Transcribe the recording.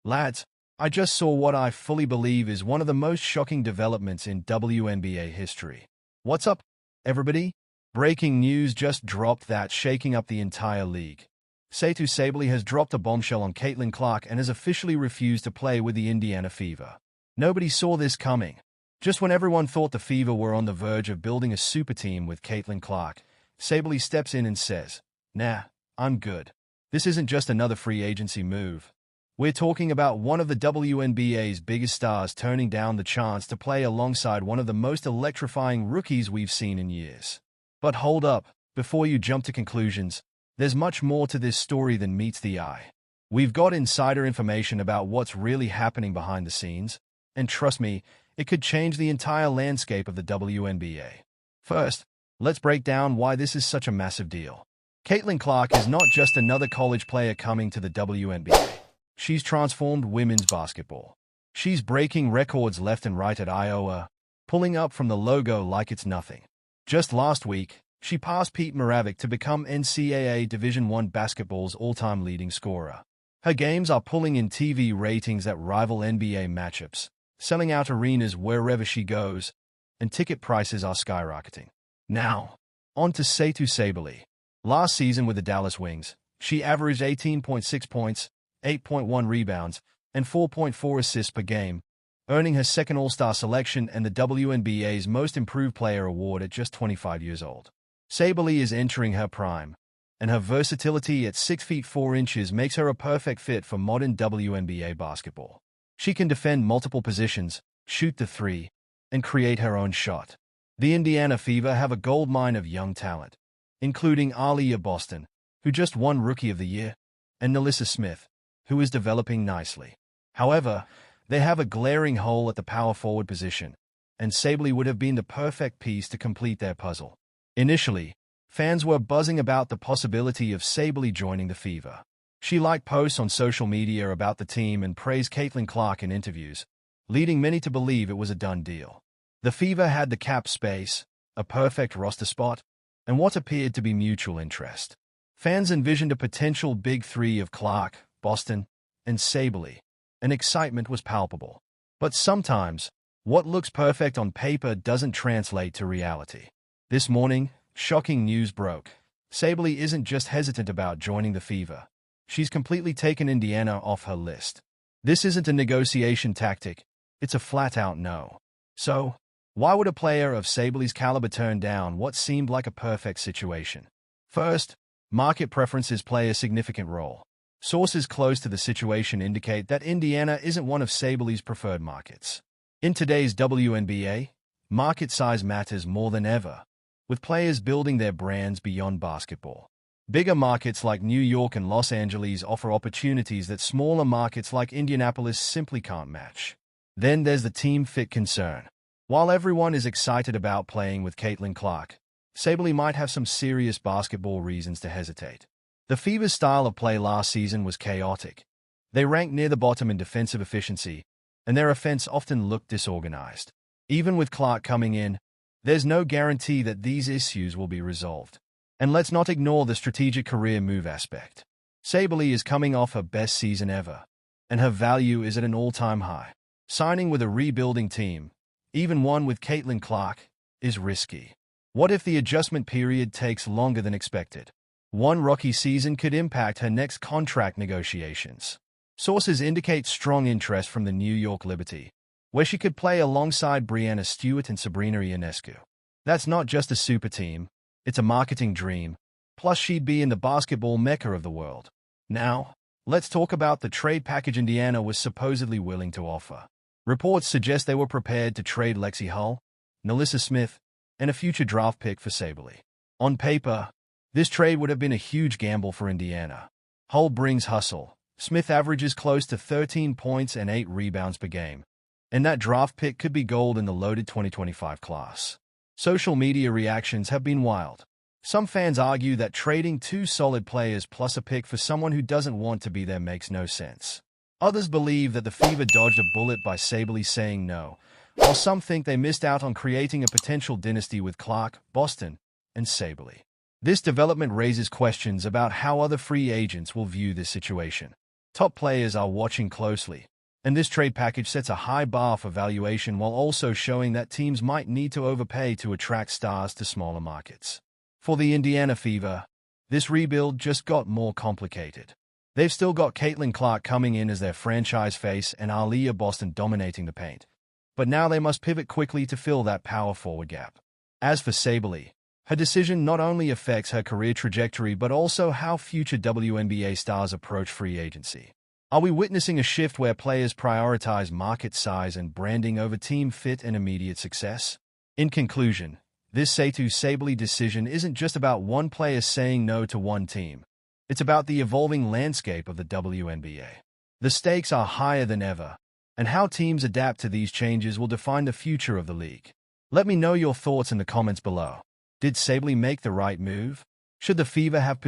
Lads, I just saw what I fully believe is one of the most shocking developments in WNBA history. What's up, everybody? Breaking news just dropped that's shaking up the entire league. Satou Saballay has dropped a bombshell on Caitlin Clark and has officially refused to play with the Indiana Fever. Nobody saw this coming. Just when everyone thought the Fever were on the verge of building a super team with Caitlin Clark, Saballay steps in and says, "Nah, I'm good. This isn't just another free agency move. We're talking about one of the WNBA's biggest stars turning down the chance to play alongside one of the most electrifying rookies we've seen in years." But hold up, before you jump to conclusions, there's much more to this story than meets the eye. We've got insider information about what's really happening behind the scenes, and trust me, it could change the entire landscape of the WNBA. First, let's break down why this is such a massive deal. Caitlin Clark is not just another college player coming to the WNBA. She's transformed women's basketball. She's breaking records left and right at Iowa, pulling up from the logo like it's nothing. Just last week, she passed Pete Maravich to become NCAA Division I basketball's all-time leading scorer. Her games are pulling in TV ratings that rival NBA matchups, selling out arenas wherever she goes, and ticket prices are skyrocketing. Now, on to Satou Saballay. Last season with the Dallas Wings, she averaged 18.6 points, 8.1 rebounds, and 4.4 assists per game, earning her second All-Star selection and the WNBA's Most Improved Player award at just 25 years old. Saballay is entering her prime, and her versatility at 6 feet 4 inches makes her a perfect fit for modern WNBA basketball. She can defend multiple positions, shoot the three, and create her own shot. The Indiana Fever have a goldmine of young talent, including Aaliyah Boston, who just won Rookie of the Year, and NaLyssa Smith, who is developing nicely. However, they have a glaring hole at the power forward position, and Saballay would have been the perfect piece to complete their puzzle. Initially, fans were buzzing about the possibility of Saballay joining the Fever. She liked posts on social media about the team and praised Caitlin Clark in interviews, leading many to believe it was a done deal. The Fever had the cap space, a perfect roster spot, and what appeared to be mutual interest. Fans envisioned a potential big three of Clark, Boston, and Saballay, and excitement was palpable. But sometimes, what looks perfect on paper doesn't translate to reality. This morning, shocking news broke. Saballay isn't just hesitant about joining the Fever. She's completely taken Indiana off her list. This isn't a negotiation tactic, it's a flat-out no. So, why would a player of Saballay's caliber turn down what seemed like a perfect situation? First, market preferences play a significant role. Sources close to the situation indicate that Indiana isn't one of Saballay's preferred markets. In today's WNBA, market size matters more than ever, with players building their brands beyond basketball. Bigger markets like New York and Los Angeles offer opportunities that smaller markets like Indianapolis simply can't match. Then there's the team fit concern. While everyone is excited about playing with Caitlin Clark, Saballay might have some serious basketball reasons to hesitate. The Fever's style of play last season was chaotic. They ranked near the bottom in defensive efficiency, and their offense often looked disorganized. Even with Clark coming in, there's no guarantee that these issues will be resolved. And let's not ignore the strategic career move aspect. Saballay is coming off her best season ever, and her value is at an all-time high. Signing with a rebuilding team, even one with Caitlin Clark, is risky. What if the adjustment period takes longer than expected? One rocky season could impact her next contract negotiations. Sources indicate strong interest from the New York Liberty, where she could play alongside Breanna Stewart and Sabrina Ionescu. That's not just a super team, it's a marketing dream, plus she'd be in the basketball mecca of the world. Now, let's talk about the trade package Indiana was supposedly willing to offer. Reports suggest they were prepared to trade Lexi Hull, NaLyssa Smith, and a future draft pick for Saballay. On paper, this trade would have been a huge gamble for Indiana. Hull brings hustle. Smith averages close to 13 points and 8 rebounds per game, and that draft pick could be gold in the loaded 2025 class. Social media reactions have been wild. Some fans argue that trading two solid players plus a pick for someone who doesn't want to be there makes no sense. Others believe that the Fever dodged a bullet by Saballay saying no, while some think they missed out on creating a potential dynasty with Clark, Boston, and Saballay. This development raises questions about how other free agents will view this situation. Top players are watching closely, and this trade package sets a high bar for valuation while also showing that teams might need to overpay to attract stars to smaller markets. For the Indiana Fever, this rebuild just got more complicated. They've still got Caitlin Clark coming in as their franchise face and Aaliyah Boston dominating the paint. But now they must pivot quickly to fill that power forward gap. As for Saballay, her decision not only affects her career trajectory but also how future WNBA stars approach free agency. Are we witnessing a shift where players prioritize market size and branding over team fit and immediate success? In conclusion, this Satou Saballay decision isn't just about one player saying no to one team. It's about the evolving landscape of the WNBA. The stakes are higher than ever, and how teams adapt to these changes will define the future of the league. Let me know your thoughts in the comments below. Did Saballay make the right move? Should the Fever have